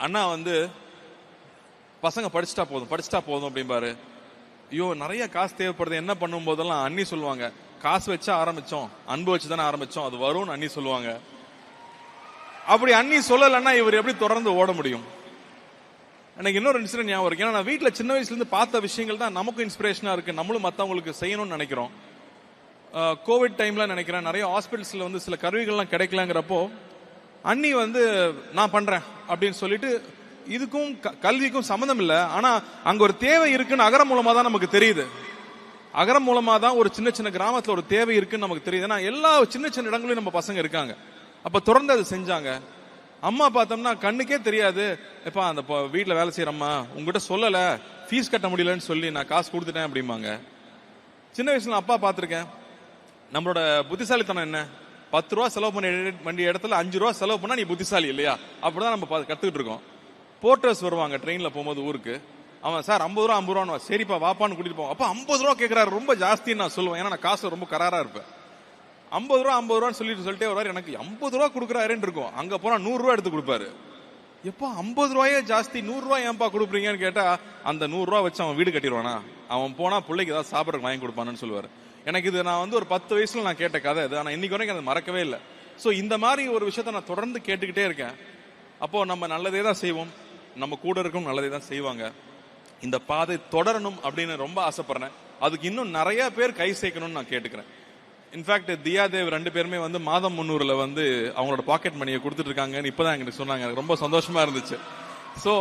அண்ணா வந்து பசங்க படிச்சுட்டா போதும் அப்படிம்பாரு. ஐயோ நிறைய காசு தேவைப்படுது, என்ன பண்ணும் போதெல்லாம் அண்ணி சொல்லுவாங்க, காசு வச்சா ஆரம்பிச்சோம், அன்பு வச்சுதானே ஆரம்பிச்சோம், அது வரும்னு அண்ணி சொல்லுவாங்க. அப்படி அண்ணி சொல்லலைன்னா இவர் எப்படி தொடர்ந்து ஓட முடியும்? எனக்கு இன்னொரு இன்சிடென்ட் ஞாபகம் இருக்கு. ஏன்னா நான் வீட்டுல சின்ன வயசுல இருந்து பார்த்த விஷயங்கள் தான் நமக்கும் இன்ஸ்பிரேஷனா இருக்கு. நம்மளும் மத்தவங்களுக்கு செய்யணும்னு நினைக்கிறோம். கோவிட் டைம்ல நினைக்கிறேன் நிறைய ஹாஸ்பிட்டல்ஸ்ல வந்து சில கருவிகள்லாம் கிடைக்கலங்கிறப்போ அண்ணி வந்து நான் பண்றேன் அப்படின்னு சொல்லிட்டு, இதுக்கும் கல்விக்கும் சம்மந்தம் இல்லை, ஆனா அங்க ஒரு தேவை இருக்குன்னு அகரம் மூலமா தான் நமக்கு தெரியுது. அகரம் மூலமா தான் ஒரு சின்ன சின்ன கிராமத்துல ஒரு தேவை இருக்குன்னு நமக்கு தெரியுது. ஏன்னா எல்லா சின்ன சின்ன இடங்களையும் நம்ம பசங்க இருக்காங்க. அப்ப தொடர்ந்து அதை செஞ்சாங்க. அம்மா பார்த்தோம்னா கண்ணுக்கே தெரியாது, எப்பா அந்த வீட்டுல வேலை செய்யறம்மா உங்ககிட்ட சொல்லல, ஃபீஸ் கட்ட முடியலன்னு சொல்லி நான் காசு கொடுத்துட்டேன் அப்படிம்பாங்க. சின்ன வயசுல அப்பா பார்த்திருக்கேன். நம்மளோட புத்திசாலித்தனம் என்ன, 10 ரூபா செலவு பண்ண வேண்டிய இடத்துல 5 ரூபா செலவு பண்ணா நீ புத்திசாலி இல்லையா, அப்படிதான் நம்ம கத்துக்கிட்டு இருக்கோம். போர்ட்டர்ஸ் வருவாங்க ட்ரெயின்ல போகும்போது ஊருக்கு, அவன் சார் 50 ரூபா சரிப்பா வாப்பான்னு கூட்டிட்டு போவான். அப்ப 50 ரூபா கேட்கிறாரு, ரொம்ப ஜாஸ்தின்னு நான் சொல்லுவேன். ஏன்னா நான் காசு ரொம்ப கராரா இருப்பேன். 50 ரூபான்னு சொல்லிட்டே வர்றாரு. எனக்கு 50 ரூபா கொடுக்குறாருன்னு இருக்கும். அங்க போனா 100 ரூபா எடுத்து கொடுப்பாரு. எப்பா 50 ரூபாயே ஜாஸ்தி, 100 ரூபாய் ஏன்பா கொடுப்பீங்கன்னு கேட்டா, அந்த 100 ரூபா வச்சு அவன் வீடு கட்டிடுவானா, அவன் போனா பிள்ளைக்கு ஏதாவது சாப்பிட்றதுக்கு வாங்கி கொடுப்பான்னு சொல்லுவாரு. எனக்கு இது நான் வந்து ஒரு 10 வயசுல நான் கேட்ட கதை இது. ஆனா இன்னைக்கு வரைக்கும் அதை மறக்கவே இல்லை. சோ இந்த மாதிரி ஒரு விஷயத்த நான் தொடர்ந்து கேட்டுக்கிட்டே இருக்கேன். அப்போ நம்ம நல்லதே தான் செய்வோம், நம்ம கூட இருக்கும் நல்லதே தான் செய்வாங்க. இந்த பாதை தொடரணும் அப்படின்னு ரொம்ப ஆசைப்படுறேன். அதுக்கு இன்னும் நிறைய பேர் கை சேர்க்கணும்னு நான் கேட்டுக்கிறேன். இன்ஃபேக்ட் தியாதேவ் 2 பேருமே வந்து மாதம் 300ல வந்து அவங்களோட பாக்கெட் மணியை கொடுத்துட்டு இருக்காங்கன்னு இப்பதான் எங்களுக்கு சொன்னாங்க. எனக்கு ரொம்ப சந்தோஷமா இருந்துச்சு. சோ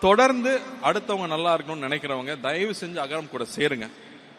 தொடர்ந்து அடுத்தவங்க நல்லா இருக்கணும்னு நினைக்கிறவங்க தயவு செஞ்சு அகரம் கூட சேருங்க.